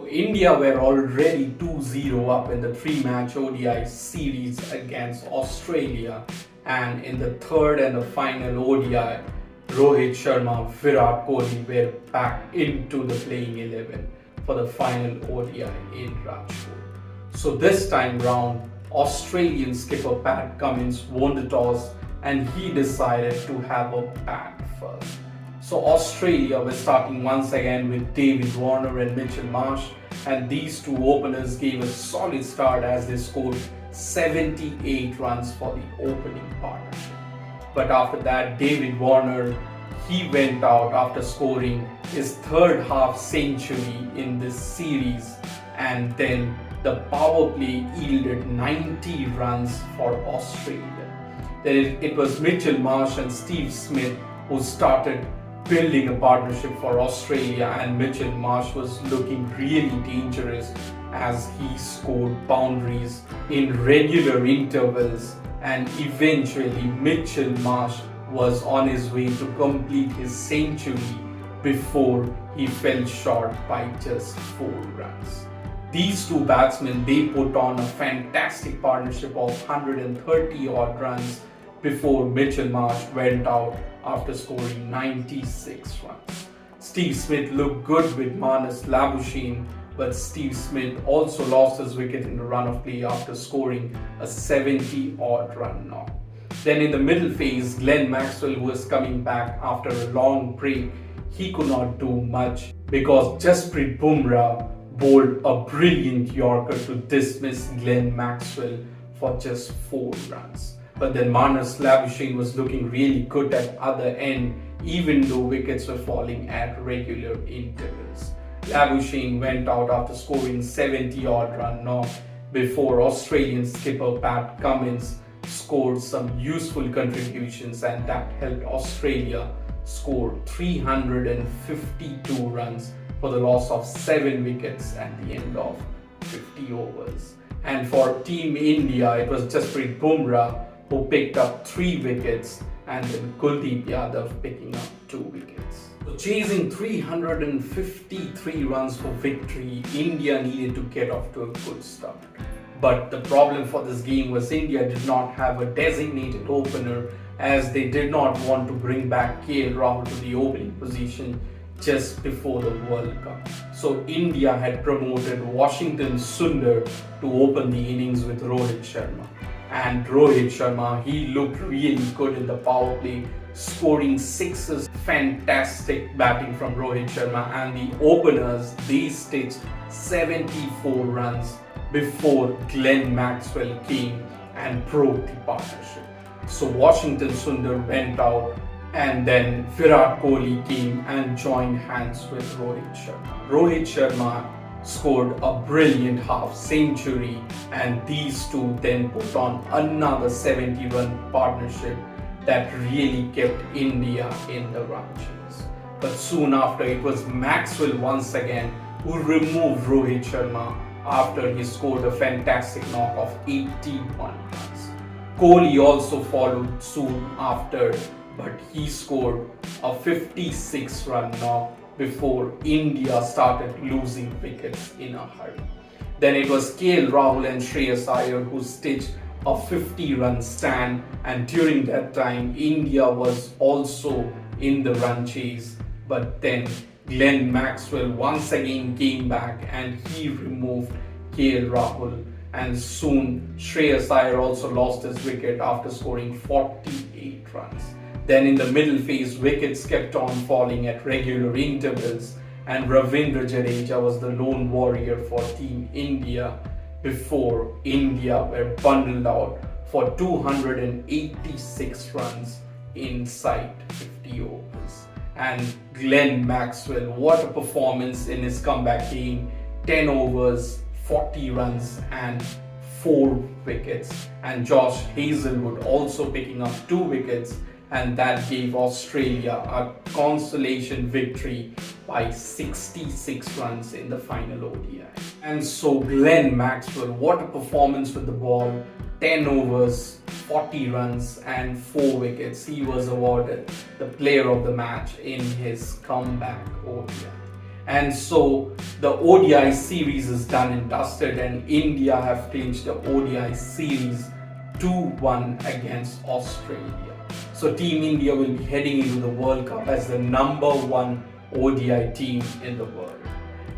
India were already 2-0 up in the 3-match ODI series against Australia, and in the third and the final ODI, Rohit Sharma, Virat Kohli were back into the playing 11 for the final ODI in Rajkot. So this time round, Australian skipper Pat Cummins won the toss and he decided to have a bat first. So Australia was starting once again with David Warner and Mitchell Marsh, and these two openers gave a solid start as they scored 78 runs for the opening partnership. But after that, David Warner, he went out after scoring his third half century in this series, and then the power play yielded 90 runs for Australia. Then it was Mitchell Marsh and Steve Smith who started building a partnership for Australia, and Mitchell Marsh was looking really dangerous as he scored boundaries in regular intervals, and eventually Mitchell Marsh was on his way to complete his century before he fell short by just 4 runs. These two batsmen, they put on a fantastic partnership of 130 odd runs before Mitchell Marsh went out after scoring 96 runs. Steve Smith looked good with Marnus Labuschagne, but Steve Smith also lost his wicket in the run of play after scoring a 70 odd run knock. Then in the middle phase, Glenn Maxwell, who was coming back after a long break, he could not do much because Jasprit Bumrah bowled a brilliant Yorker to dismiss Glenn Maxwell for just 4 runs. But then Marnus Labuschagne was looking really good at other end, even though wickets were falling at regular intervals. Labuschagne went out after scoring 70 odd run knock before Australian skipper Pat Cummins scored some useful contributions, and that helped Australia score 352 runs for the loss of 7 wickets at the end of 50 overs. And for Team India, it was Jasprit Bumrah who picked up 3 wickets, and then Kuldeep Yadav picking up 2 wickets. So chasing 353 runs for victory, India needed to get off to a good start. But the problem for this game was India did not have a designated opener, as they did not want to bring back KL Rahul to the opening position just before the World Cup. So India had promoted Washington Sundar to open the innings with Rohit Sharma. And Rohit Sharma, he looked really good in the power play, scoring 6s. Fantastic batting from Rohit Sharma, and the openers, they stitched 74 runs before Glenn Maxwell came and broke the partnership. So Washington Sundar went out, and then Virat Kohli came and joined hands with Rohit Sharma. Rohit Sharma scored a brilliant half century, and these two then put on another 70-run partnership that really kept India in the run chase. But soon after, it was Maxwell once again who removed Rohit Sharma after he scored a fantastic knock of 81 runs. Kohli also followed soon after, but he scored a 56-run knock before India started losing wickets in a hurry. Then it was KL Rahul and Shreyas Iyer who stitched a 50-run stand, and during that time India was also in the run chase, but then Glenn Maxwell once again came back and he removed KL Rahul, and soon Shreyas Iyer also lost his wicket after scoring 48 runs. Then in the middle phase, wickets kept on falling at regular intervals, and Ravindra Jadeja was the lone warrior for Team India before India were bundled out for 286 runs inside 50 overs. And Glenn Maxwell, what a performance in his comeback game, 10 overs, 40 runs and 4 wickets. And Josh Hazelwood also picking up 2 wickets, and that gave Australia a consolation victory by 66 runs in the final ODI. And so Glenn Maxwell, what a performance with the ball, 10 overs, 40 runs and 4 wickets. He was awarded the player of the match in his comeback ODI. And so the ODI series is done and dusted, and India have clinched the ODI series 2-1 against Australia. So Team India will be heading into the World Cup as the #1 ODI team in the world.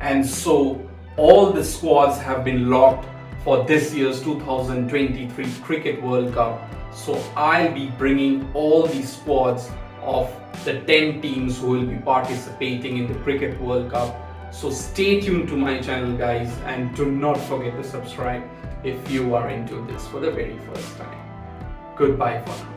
And so all the squads have been locked for this year's 2023 Cricket World Cup. So I'll be bringing all the squads of the 10 teams who will be participating in the Cricket World Cup. So stay tuned to my channel, guys, and do not forget to subscribe if you are into this for the very first time. Goodbye for now.